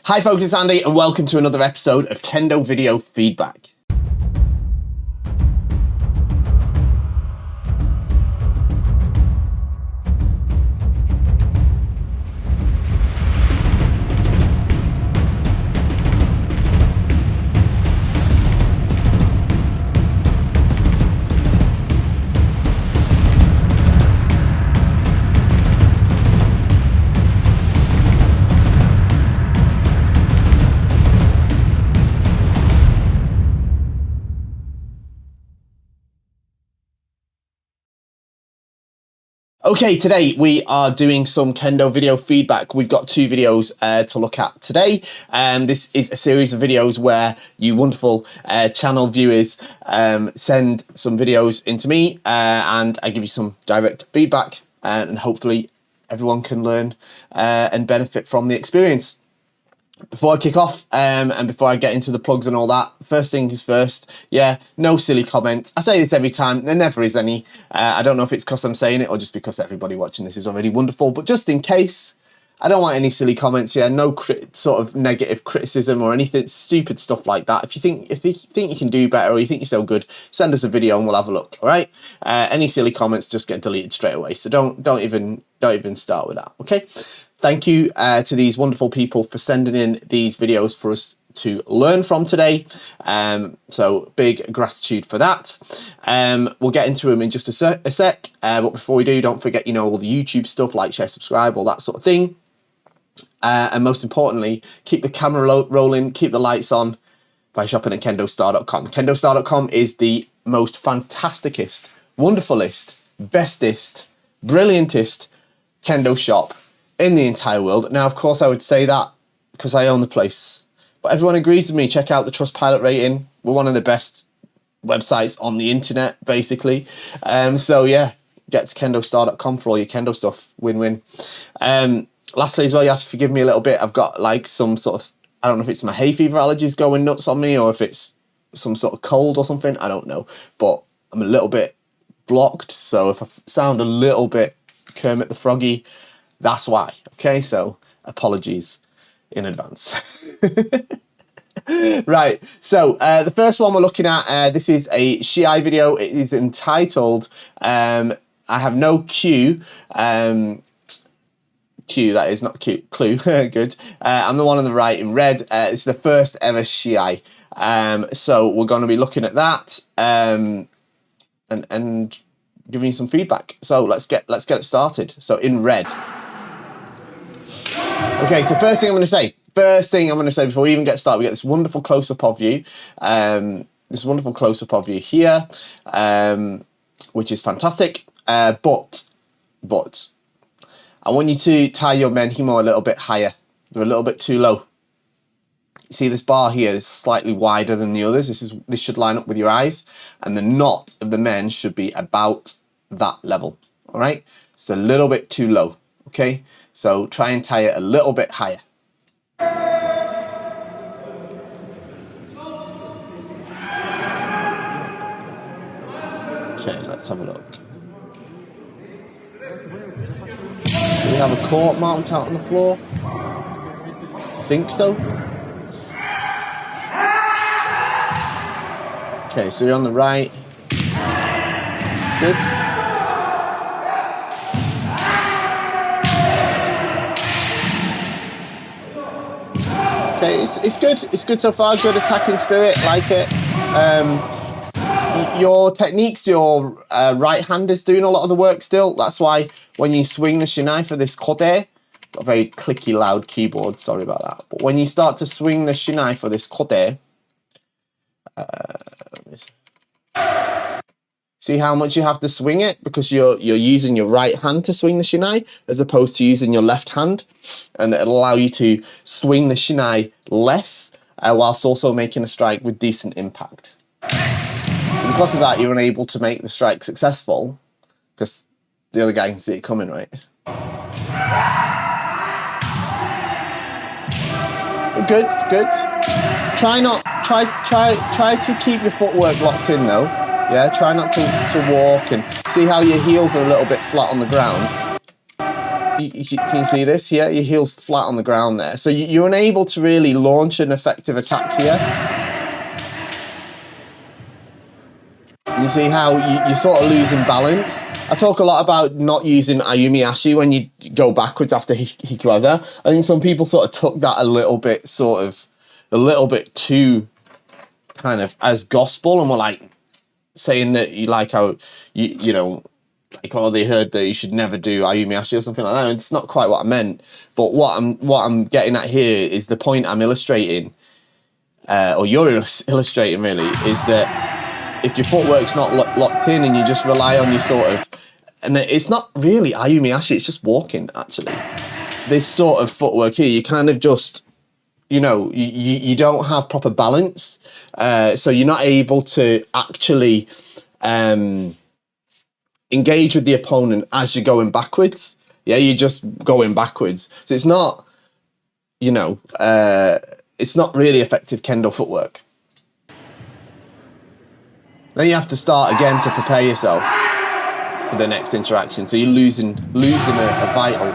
Hi folks, it's Andy and welcome to another episode of Kendo Video Feedback. Okay, today we are doing some Kendo video feedback. We've got two videos to look at today. This is a series of videos where you wonderful channel viewers send some videos into me and I give you some direct feedback and hopefully everyone can learn and benefit from the experience. Before I kick off and before I get into the plugs and all that, first things first, yeah, no silly comment. I say this every time, there never is any. I don't know if it's because I'm saying it or just because everybody watching this is already wonderful, but just in case, I don't want any silly comments here, no sort of negative criticism or anything, stupid stuff like that. If you think you can do better or you think you're so good, send us a video and we'll have a look, all right? Any silly comments just get deleted straight away, so don't even start with that, okay? Thank you to these wonderful people for sending in these videos for us to learn from today. So big gratitude for that. We'll get into them in just a sec. But before we do, don't forget, all the YouTube stuff, like, share, subscribe, all that sort of thing. And most importantly, keep the camera rolling, keep the lights on by shopping at KendoStar.com. KendoStar.com is the most fantasticest, wonderfulest, bestest, brilliantest Kendo shop in the entire world. Now, of course, I would say that because I own the place, but everyone agrees with me. Check out the Trustpilot rating. We're one of the best websites on the internet, basically. So yeah, get to KendoStar.com for all your Kendo stuff. Win-win. Lastly, as well, you have to forgive me a little bit. I've got like some sort of, I don't know if it's my hay fever allergies going nuts on me or if it's some sort of cold or something. I don't know, but I'm a little bit blocked. So if I sound a little bit Kermit the Froggy, that's why, okay? So apologies in advance. Right, so the first one we're looking at, this is a Shiai video. It is entitled, I have no cue, cue that is, not cute, clue, good. I'm the one on the right in red. It's the first ever Shiai. So we're gonna be looking at that and giving you some feedback. So let's get it started. So in red. Okay, so first thing I'm going to say before we even get started, we get this wonderful close-up of you. Here, which is fantastic. But I want you to tie your menhimo a little bit higher. They're a little bit too low. See this bar here is slightly wider than the others. This should line up with your eyes, and the knot of the men should be about that level. All right, it's a little bit too low. Okay. So try and tie it a little bit higher. Okay, let's have a look. Do we have a court marked out on the floor? I think so. Okay, so you're on the right. Good. Okay, it's good. It's good so far. Good attacking spirit, like it. Your techniques, your right hand is doing a lot of the work still. That's why when you swing the shinai for this kode, got a very clicky, loud keyboard. Sorry about that. But when you start to swing the shinai for this kode, see how much you have to swing it because you're using your right hand to swing the shinai as opposed to using your left hand, and it'll allow you to swing the shinai less whilst also making a strike with decent impact. And because of that, you're unable to make the strike successful because the other guy can see it coming, right? Good, good. Try to keep your footwork locked in though. Yeah, try not to walk and see how your heels are a little bit flat on the ground. can you see this here? Your heel's flat on the ground there. So you're unable to really launch an effective attack here. You see how you're sort of losing balance. I talk a lot about not using Ayumi Ashi when you go backwards after Hikuwaza. I think some people sort of took that a little bit too kind of as gospel, and were like saying that you like how you know, like, oh, they heard that you should never do Ayumi Ashi or something like that. It's not quite what I meant. But what I'm getting at here is the point I'm illustrating, or you're illustrating really, is that if your footwork's not locked in and you just rely on your sort of, and it's not really Ayumi Ashi, it's just walking actually. This sort of footwork here, you kind of just, you know, you don't have proper balance, so you're not able to actually engage with the opponent as you're going backwards. Yeah, you're just going backwards. So it's not, you know, it's not really effective Kendo footwork. Then you have to start again to prepare yourself for the next interaction. So you're losing a vital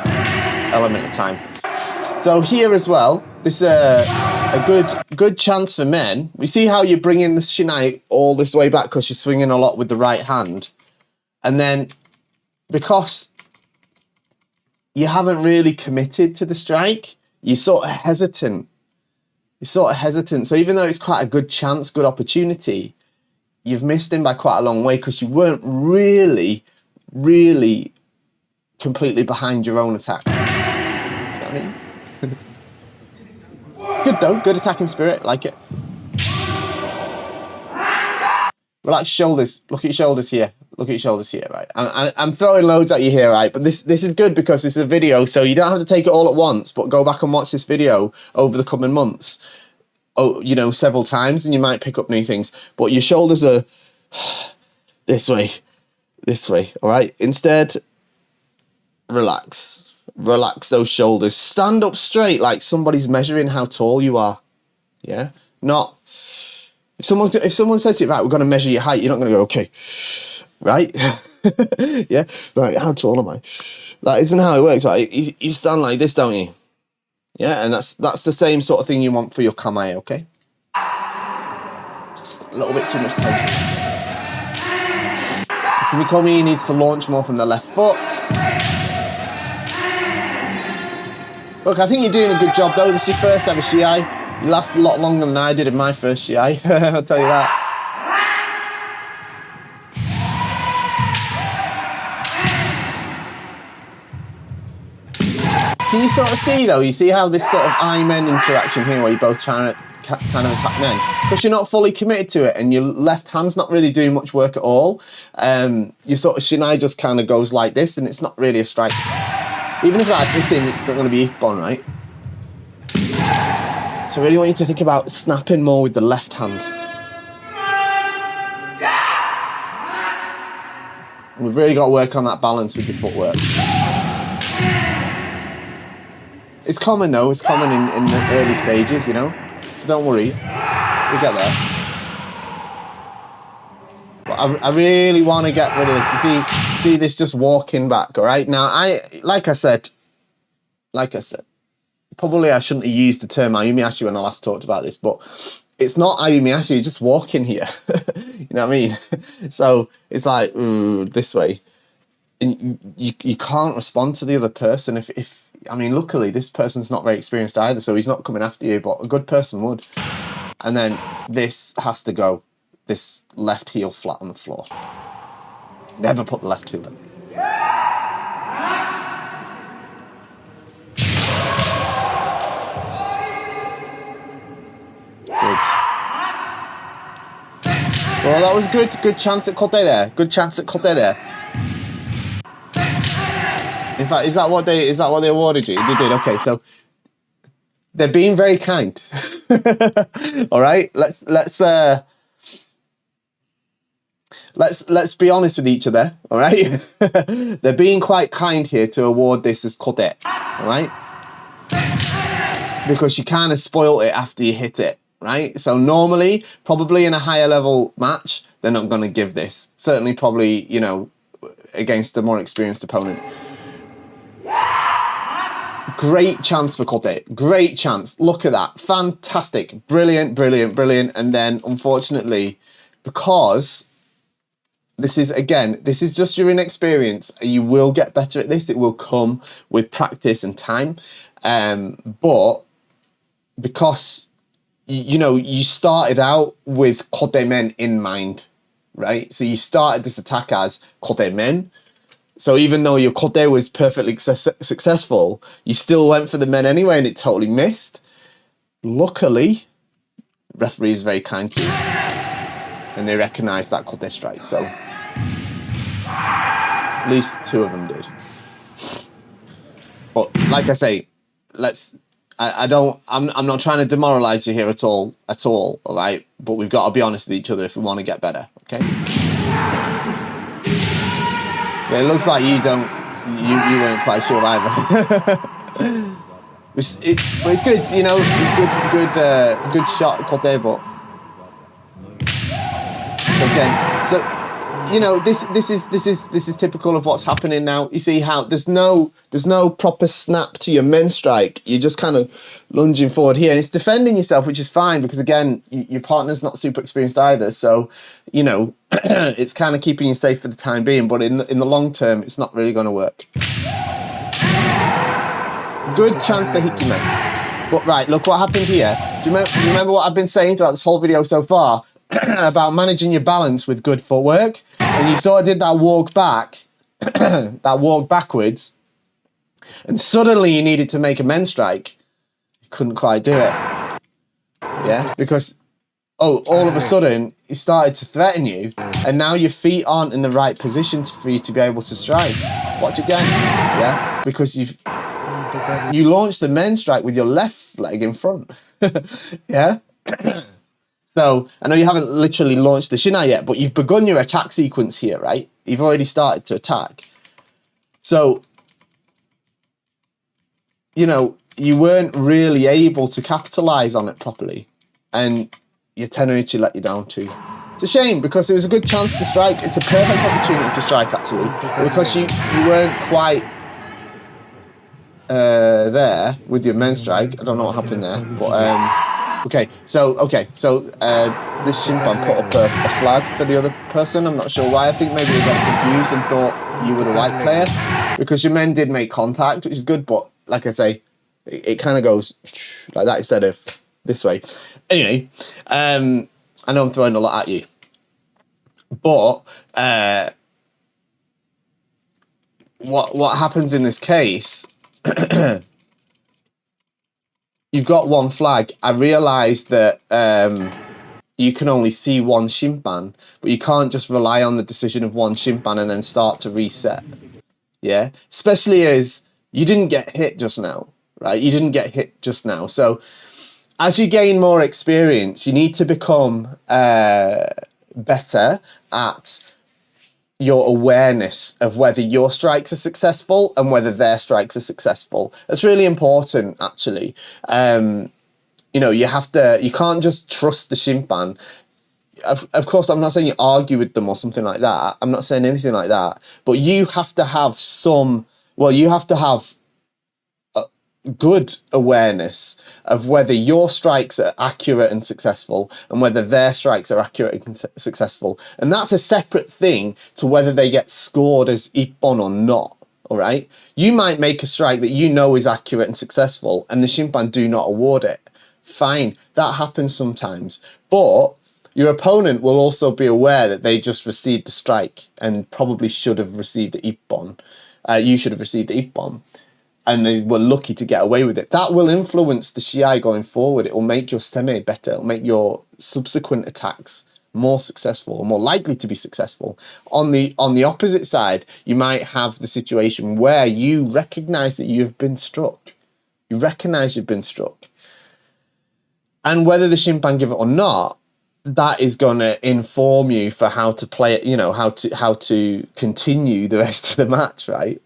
element of time. So here as well, this is a good chance for men. We see how you're bringing the shinai all this way back because you're swinging a lot with the right hand. And then because you haven't really committed to the strike, you're sort of hesitant. So even though it's quite a good chance, good opportunity, you've missed him by quite a long way because you weren't really completely behind your own attack. Do you know what I mean? It's good though, good attacking spirit, like it. Relax your shoulders, look at your shoulders here. Look at your shoulders here, right? I'm throwing loads at you here, right? But this is good because this is a video, so you don't have to take it all at once, but go back and watch this video over the coming months. Oh, you know, several times, and you might pick up new things. But your shoulders are this way, all right? Instead, relax those shoulders. Stand up straight like somebody's measuring how tall you are. Yeah, not if someone says to you, right, we're going to measure your height, you're not going to go, okay, right? Yeah, right, how tall am I? That isn't how it works. Right? You stand like this, don't you? Yeah, and that's the same sort of thing you want for your kamae, okay? Just a little bit too much tension. Kumikomi needs to launch more from the left foot. Look, I think you're doing a good job though. This is your first ever shiai. You last a lot longer than I did in my first shiai. I'll tell you that. Can you sort of see though? You see how this sort of I-men interaction here, where you're both trying to kind of attack men, because you're not fully committed to it, and your left hand's not really doing much work at all. Your sort of shinai just kind of goes like this, and it's not really a strike. Even if that hit him, it's not going to be ippon, right? So I really want you to think about snapping more with the left hand. And we've really got to work on that balance with your footwork. It's common though, it's common in the early stages, you know? So don't worry, we'll get there. But I really want to get rid of this. You see this just walking back, all right? Now, like I said, probably I shouldn't have used the term Ayumi Ashi when I last talked about this, but it's not Ayumi Ashi, you're just walking here. You know what I mean? So it's like, this way. And you can't respond to the other person if I mean, luckily this person's not very experienced either, so he's not coming after you, but a good person would. And then this has to go, this left heel flat on the floor. Never put the left heel in. Good. Well, that was good. Good chance at kote there. Good chance at kote there. In fact, is that what they awarded you? They did. Okay, so they're being very kind. All right, let's be honest with each other. All right, they're being quite kind here to award this as kote. All right, because you kind of spoiled it after you hit it. Right, so normally, probably in a higher level match, they're not going to give this. Certainly, probably, you know, against a more experienced opponent. Great chance for Kode. Great chance. Look at that. Fantastic. Brilliant, brilliant, brilliant. And then, unfortunately, because this is just your inexperience. You will get better at this. It will come with practice and time. But because, you started out with Kode Men in mind, right? So you started this attack as Kode Men. So even though your Kode was perfectly successful, you still went for the men anyway, and it totally missed. Luckily, referee is very kind to you, and they recognised that Kode strike. So at least 2 of them did. But like I say, I'm not trying to demoralise you here at all, all right? But we've got to be honest with each other if we want to get better, okay? Yeah, it looks like you weren't quite sure either. But it's good, it's good shot, Kode, but again, so this is typical of what's happening now. You see how there's no proper snap to your men strike. You're just kind of lunging forward here, and it's defending yourself, which is fine because again, your partner's not super experienced either. So, it's kind of keeping you safe for the time being. But in the long term, it's not really going to work. Good chance to hit your men. But right, look what happened here. Do you remember what I've been saying throughout this whole video so far? About managing your balance with good footwork, and you sort of did that walk back, that walk backwards, and suddenly you needed to make a men strike. You couldn't quite do it, yeah, because all of a sudden he started to threaten you, and now your feet aren't in the right position for you to be able to strike. Watch again, yeah, because you launched the men strike with your left leg in front, yeah. So, I know you haven't literally launched the Shinai yet, but you've begun your attack sequence here, right? You've already started to attack. So, you weren't really able to capitalize on it properly. And your Tenuichi let you down too. It's a shame because it was a good chance to strike. It's a perfect opportunity to strike, actually. But because you weren't quite there with your men strike. I don't know what happened there, but... Okay, so this Shimpan put up a flag for the other person. I'm not sure why. I think maybe they got confused and thought you were the white player because your men did make contact, which is good. But like I say, it kind of goes like that instead of this way. Anyway, I know I'm throwing a lot at you, but what happens in this case? You've got one flag. I realised that you can only see one Shimpan, but you can't just rely on the decision of one Shimpan and then start to reset. Yeah? Especially as you didn't get hit just now, right? You didn't get hit just now. So as you gain more experience, you need to become better at your awareness of whether your strikes are successful and whether their strikes are successful. That's really important, actually. You can't just trust the Shimpan. Of course, I'm not saying you argue with them or something like that. I'm not saying anything like that. But you have to have good awareness of whether your strikes are accurate and successful and whether their strikes are accurate and successful. And that's a separate thing to whether they get scored as ippon or not, all right? You might make a strike that you know is accurate and successful and the Shimpan do not award it. Fine, that happens sometimes. But your opponent will also be aware that they just received the strike and probably should have received the ippon. You should have received the ippon. And they were lucky to get away with it. That will influence the Shiai going forward. It will make your Seme better. It will make your subsequent attacks more successful or more likely to be successful. On the opposite side, you might have the situation where you recognise that you've been struck. You recognise you've been struck. And whether the Shimpan give it or not, that is going to inform you for how to play it, how to continue the rest of the match, right?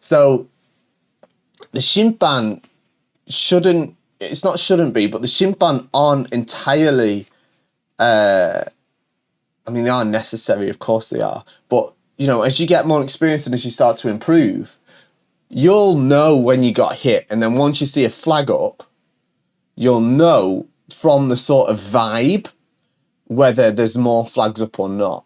So the Shimpan shouldn't be, but the Shimpan aren't entirely, they are necessary, of course they are. But, as you get more experience and as you start to improve, you'll know when you got hit. And then once you see a flag up, you'll know from the sort of vibe whether there's more flags up or not.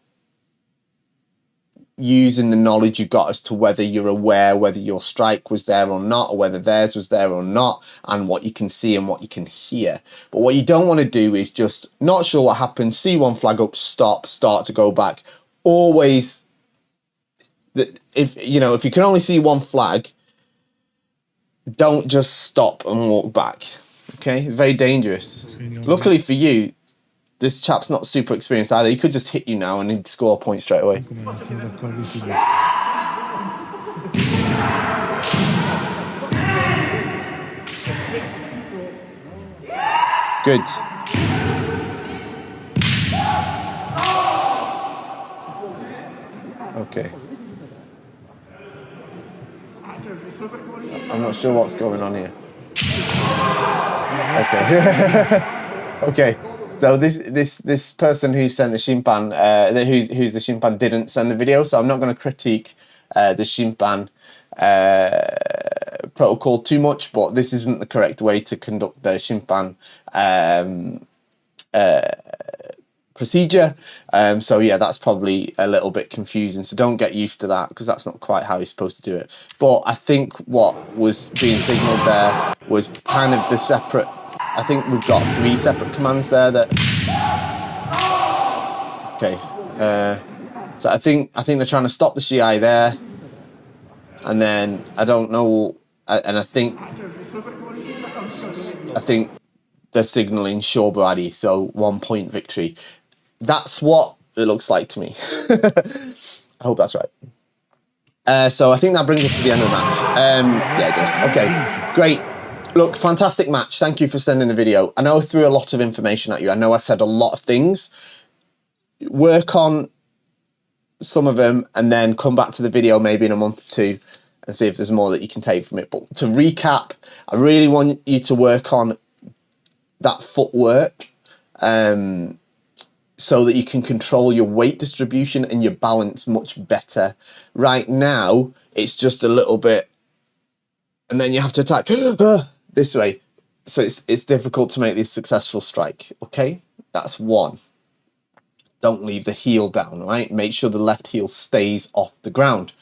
Using the knowledge you got as to whether you're aware whether your strike was there or not, or whether theirs was there or not, and what you can see and what you can hear. But what you don't want to do is just not sure what happened, see one flag up, stop, start to go back. Always, if you can only see one flag, don't just stop and walk back. Okay, very dangerous. Luckily for you, this chap's not super experienced either. He could just hit you now and he'd score a point straight away. Good. Okay. I'm not sure what's going on here. Okay. Okay. So this person who sent the Shimpan, who's the Shimpan, didn't send the video, so I'm not going to critique the Shimpan protocol too much, but this isn't the correct way to conduct the Shimpan procedure. So yeah, that's probably a little bit confusing. So don't get used to that, because that's not quite how you're supposed to do it. But I think what was being signaled there was kind of the separate. I think we've got 3 separate commands there that. Okay. So I think they're trying to stop the Shiai there, and then I don't know, and I think they're signaling Shoburari, so 1 point victory. That's what it looks like to me. I hope that's right. So I think that brings us to the end of the match. Yeah, it does. Okay, great. Look, fantastic match. Thank you for sending the video. I know I threw a lot of information at you. I know I said a lot of things. Work on some of them and then come back to the video maybe in a month or 2 and see if there's more that you can take from it. But to recap, I really want you to work on that footwork so that you can control your weight distribution and your balance much better. Right now, it's just a little bit, and then you have to attack this way. So it's difficult to make this successful strike, okay? That's 1. Don't leave the heel down, right? Make sure the left heel stays off the ground.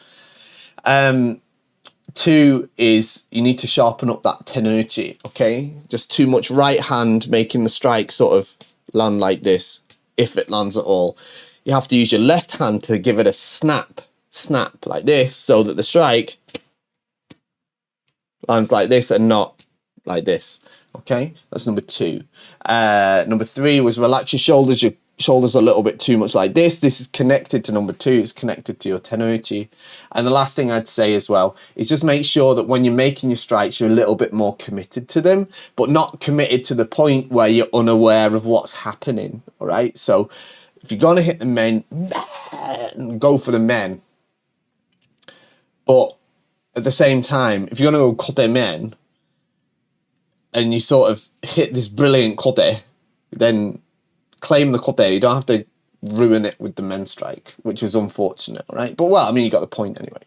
2 is you need to sharpen up that tenuchi, okay? Just too much right hand making the strike sort of land like this, if it lands at all. You have to use your left hand to give it a snap like this, so that the strike lands like this and not like this, okay? That's number 2. Number 3 was relax your shoulders. Your shoulders a little bit too much like this. This is connected to number 2. It's connected to your tenuchi. And the last thing I'd say as well is just make sure that when you're making your strikes, you're a little bit more committed to them, but not committed to the point where you're unaware of what's happening, all right? So if you're going to hit the men, go for the men. But at the same time, if you're going to go kote men and you sort of hit this brilliant kote, then claim the kote. You don't have to ruin it with the men strike, which is unfortunate, right? But well, I mean, you got the point anyway.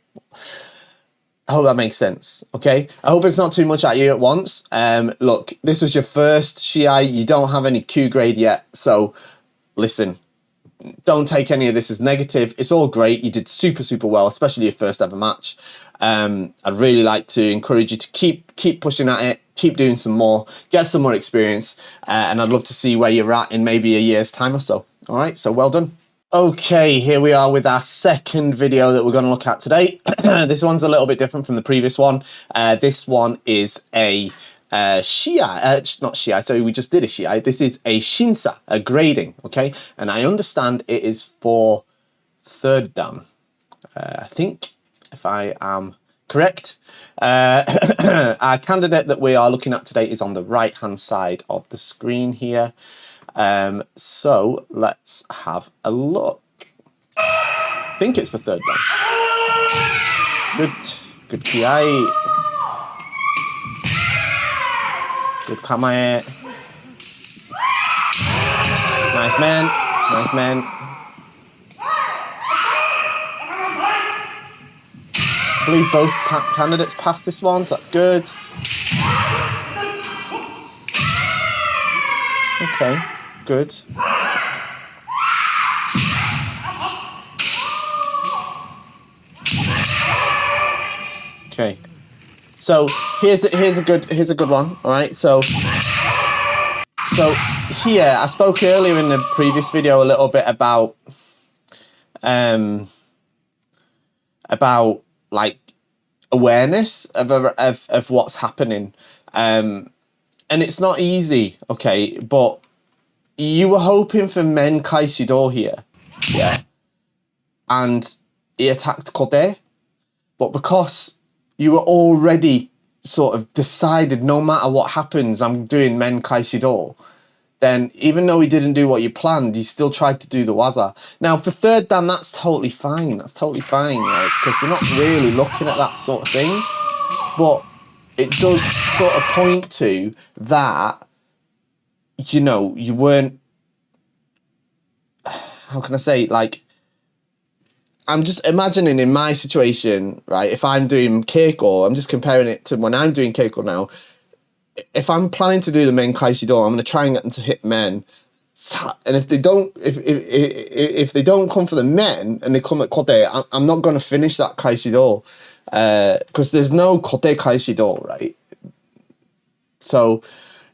I hope that makes sense, okay? I hope it's not too much at you at once. Look, this was your first Shiai. You don't have any Q grade yet, so listen, don't take any of this as negative. It's all great. You did super, super well, especially your first ever match. I'd really like to encourage you to keep pushing at it, keep doing some more, get some more experience, and I'd love to see where you're at in maybe a year's time or so. All right, so well done. Okay, here we are with our second video that we're going to look at today. This one's a little bit different from the previous one. This one is a Shiai, not Shiai, so we just did a Shiai. This is a Shinsa, a grading, okay? And I understand it is for 3rd dan, I think, if I am correct. Our candidate that we are looking at today is on the right-hand side of the screen here. So let's have a look. I think it's for 3rd dan. Good kiai. Good kamae. Nice man. Nice man. believe both candidates passed this one, so that's good. Okay, good. Okay, so here's a good one. All right, so here I spoke earlier in the previous video a little bit about like awareness of what's happening, and it's not easy. Okay, but you were hoping for Men Kaishido here, yeah, and he attacked Kode, but because you were already sort of decided no matter what happens, I'm doing Men Kaishido, then even though he didn't do what you planned, he still tried to do the waza. Now, for third dan, that's totally fine. That's totally fine, right? Because they're not really looking at that sort of thing. But it does sort of point to that, you know, you weren't... How can I say? Like, I'm just imagining in my situation, right? If I'm doing Keiko, I'm just comparing it to when I'm doing Keiko now. If I'm planning to do the Men Kaishido, I'm going to try and get them to hit men. And if they don't, if they don't come for the men and they come at Kote, I'm not going to finish that Kaishido, because there's no Kote Kaishido, right? So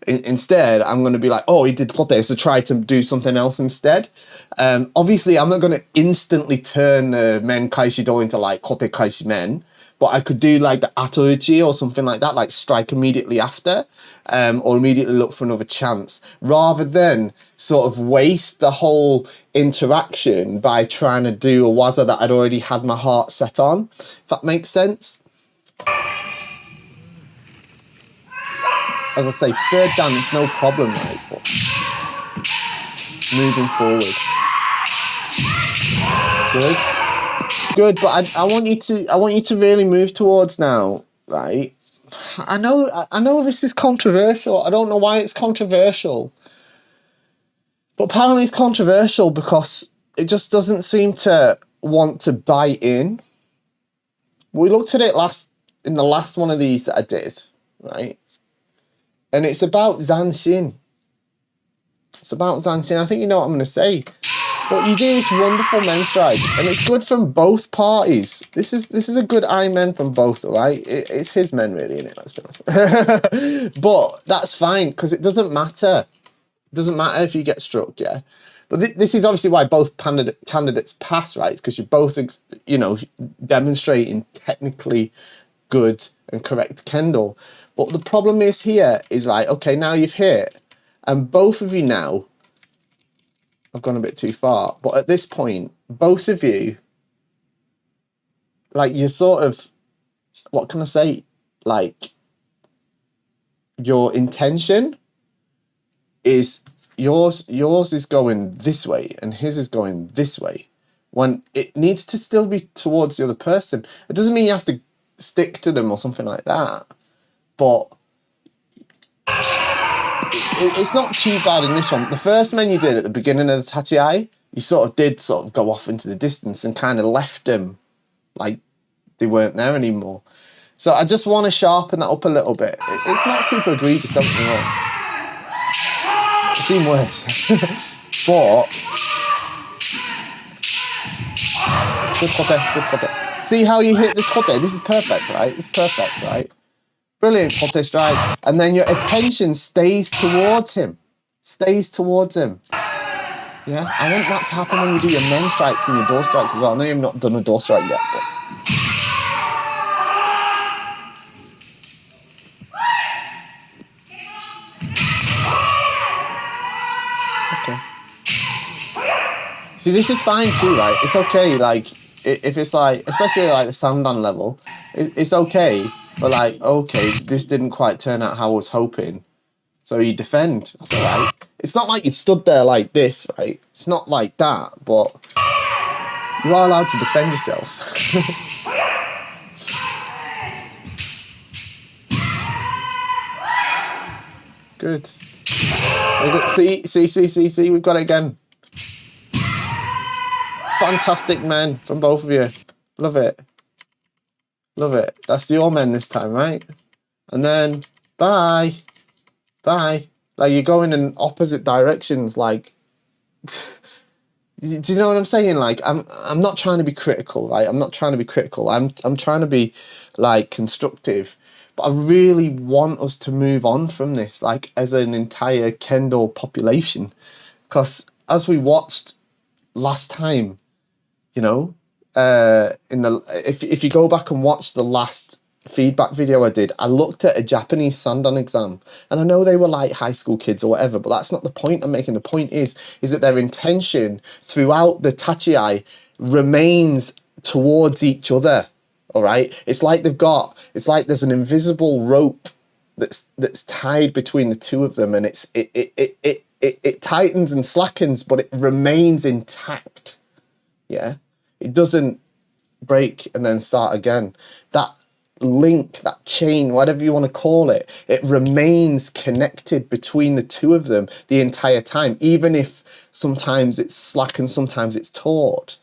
instead, I'm going to be like, oh, he did Kote, so try to do something else instead. Obviously, I'm not going to instantly turn Men Kaishido into like Kote Kaishi Men, but I could do like the Atoichi or something like that, like strike immediately after, or immediately look for another chance, rather than sort of waste the whole interaction by trying to do a waza that I'd already had my heart set on, if that makes sense. As I say, third dance, no problem, right? But moving forward. Good. Good, but I want you to really move towards now, right? I know this is controversial. I don't know why it's controversial. But apparently it's controversial because it just doesn't seem to want to buy in. We looked at it in the last one of these that I did, right? And it's about Zanshin. It's about Zanshin. I think you know what I'm going to say. But you do this wonderful men strike, and it's good from both parties. This is a good eye men from both, all right? It's his men, really, isn't it? Let's be honest. But that's fine, because it doesn't matter. It doesn't matter if you get struck, yeah? But this is obviously why both candidates pass, right? It's because you're both, you know, demonstrating technically good and correct Kendo. But the problem is here is, right, okay, now you've hit, and both of you now, I've gone a bit too far, but at this point, both of you, like, you're sort of, what can I say? Like, your intention is, yours is going this way and his is going this way, when it needs to still be towards the other person. It doesn't mean you have to stick to them or something like that, but it's not too bad in this one. The first men you did at the beginning of the Tachiai, you sort of did sort of go off into the distance and kind of left them like they weren't there anymore. So I just want to sharpen that up a little bit. It's not super egregious, don't get me wrong. It's even worse. But good kote, good kote. See how you hit this kote? This is perfect, right? It's perfect, right? Brilliant kote strike. And then your attention stays towards him. Stays towards him. Yeah, I want that to happen when you do your men strikes and your door strikes as well. I know you've not done a door strike yet, but... Okay. See, this is fine too, right? It's okay, like, if it's like, especially like the Sandan level, it's okay, but like, okay, this didn't quite turn out how I was hoping. So you defend, that's all right. It's not like you stood there like this, right? It's not like that, but you are allowed to defend yourself. Good. See, we've got it again. Fantastic men from both of you. Love it. Love it. That's the omen this time, right? And then bye. Bye. Like you're going in opposite directions. Like, do you know what I'm saying? Like, I'm not trying to be critical. Right? I'm not trying to be critical. I'm trying to be like constructive. But I really want us to move on from this, like as an entire Kendo population, because as we watched last time, you know, if you go back and watch the last feedback video I did, I looked at a Japanese Sandan exam, and I know they were like high school kids or whatever, but that's not the point I'm making. The point is that their intention throughout the tachiai remains towards each other. All right, it's like there's an invisible rope that's tied between the two of them, and it tightens and slackens, but it remains intact. Yeah, it doesn't break and then start again. That link, that chain, whatever you want to call it, it remains connected between the two of them the entire time, even if sometimes it's slack and sometimes it's taut.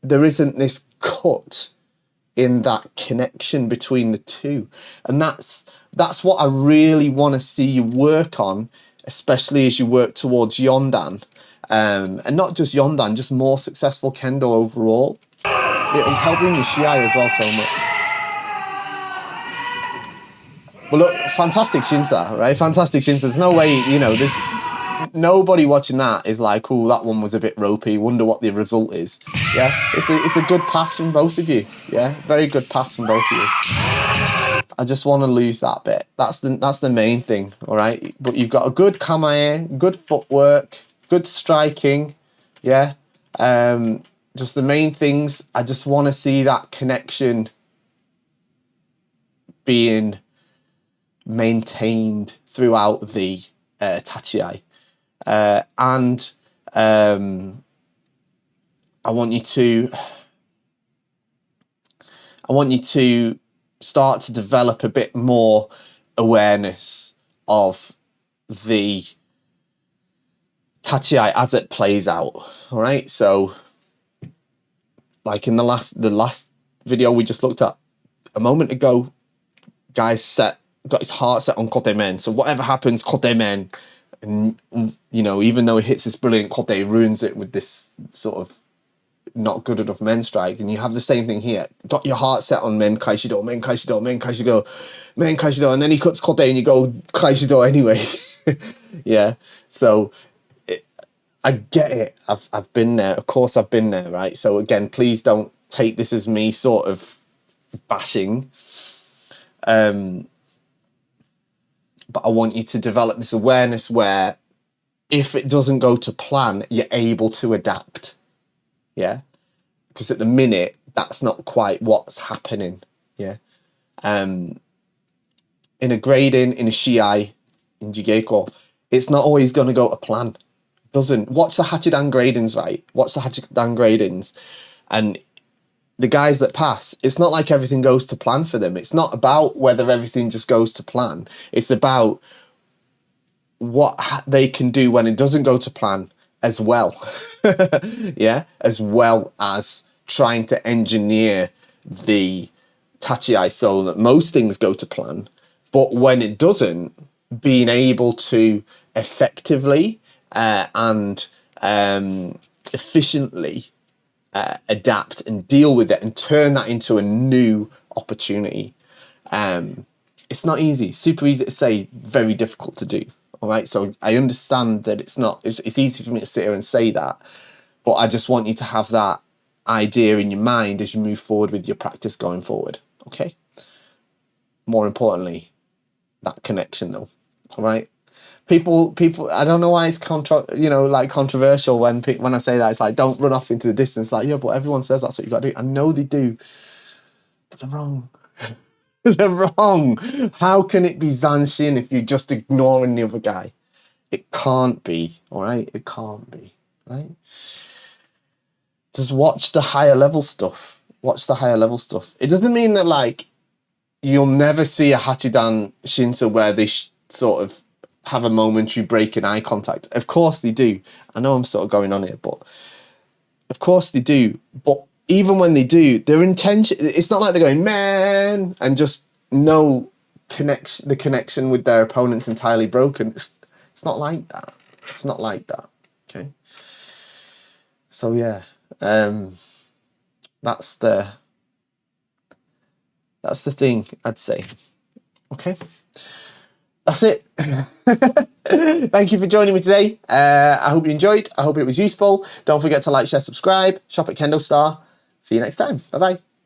There isn't this cut in that connection between the two, and that's what I really want to see you work on, especially as you work towards Yondan, and not just Yondan, just more successful Kendo overall. It'll help you in your Shiai as well so much. Well, look, fantastic Shinsa, right? Fantastic Shinsa. There's no way, you know, there's nobody watching that is like, oh, that one was a bit ropey. Wonder what the result is. Yeah, it's a good pass from both of you. Yeah, very good pass from both of you. I just want to lose that bit. That's the main thing, all right? But you've got a good kamae, good footwork, good striking, yeah. Just the main things. I just want to see that connection being maintained throughout the tachiai, and I want you to start to develop a bit more awareness of the tachiai as it plays out. All right, so like in the last video we just looked at a moment ago, guy's got his heart set on kote men. So whatever happens, kote men, and you know, even though he hits this brilliant kote, ruins it with this sort of not good enough men strike. And you have the same thing here. Got your heart set on men kaishido, men kaishido, men kaishido, men kaishido, and then he cuts kote and you go kaishido anyway. Yeah. So I get it. I've been there. Of course I've been there, right? So again, please don't take this as me sort of bashing. But I want you to develop this awareness where if it doesn't go to plan, you're able to adapt. Yeah. Because at the minute, that's not quite what's happening. Yeah. In a grading, in a Shiai, in Jigeko, it's not always going to go to plan. Doesn't. Watch the Hachidan gradings, right? Watch the Hachidan gradings. And the guys that pass, it's not like everything goes to plan for them. It's not about whether everything just goes to plan. It's about what they can do when it doesn't go to plan as well. Yeah, as well as trying to engineer the tachiai so that most things go to plan, but when it doesn't, being able to effectively and efficiently adapt and deal with it and turn that into a new opportunity. It's not easy. Super easy to say, very difficult to do. All right, so I understand that it's easy for me to sit here and say that, but I just want you to have that idea in your mind as you move forward with your practice going forward. Okay. More importantly, that connection though. All right. People. I don't know why it's controversial when I say that. It's like, don't run off into the distance. Like, yeah, but everyone says that's what you got to do. I know they do, but they're wrong. They're wrong. How can it be Zanshin if you're just ignoring the other guy? It can't be, all right? It can't be, right? Just watch the higher level stuff. Watch the higher level stuff. It doesn't mean that, like, you'll never see a Hachidan Shinsa where they sort of have a momentary break in eye contact. Of course they do. I know I'm sort of going on here, but of course they do. But even when they do, their intention, it's not like they're going, man, and just no connection, the connection with their opponent's entirely broken. It's not like that. It's not like that. Okay. So yeah, that's the thing I'd say. Okay. That's it. Thank you for joining me today. I hope you enjoyed. I hope it was useful. Don't forget to like, share, subscribe. Shop at KendoStar. See you next time. Bye-bye.